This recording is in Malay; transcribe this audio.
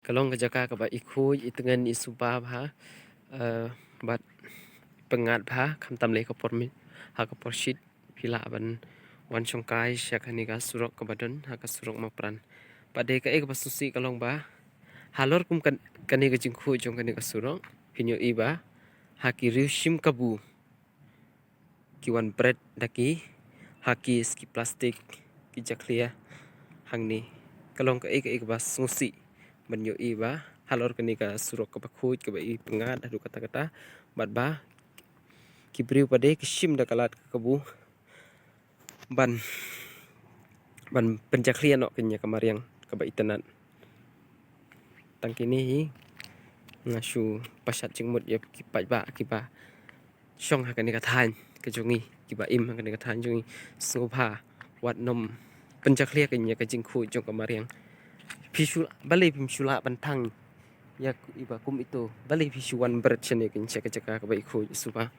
Kalong kajaka ka ba ikuy itengen isupa ba bat pengat ba kam tam le ka por mi ha ka por shit pila ban wan chongkai syakani ka surok ka badan ha ka surok mapran pade ka ek basusi kalong ba halor kum kan kani ka jingkhu jong kani ka surok pinyo iba ha ki rishim kabu ki wan bread daki ha ki ski plastik ki jaklia hangni kalong ka ek basusi banyo iba halor kani ka surok ka bakhuj ka ba i pengat adu kata-kata bat ba kibriu pade kishim da kalat kabu ban penjaklian no kenya kamariang ka ba itanan tangkini ngasu pasat jingmut ya kipat ba kiba syong ha kani ka than ka jongi kiba im ha kani ka than jongi sopa wat nom penjaklia kenya ka jingkhu jong kamariang Pisula balik pisula bantang ya iba kum itu balik pisuan berat sini kini cek cek ka baik supa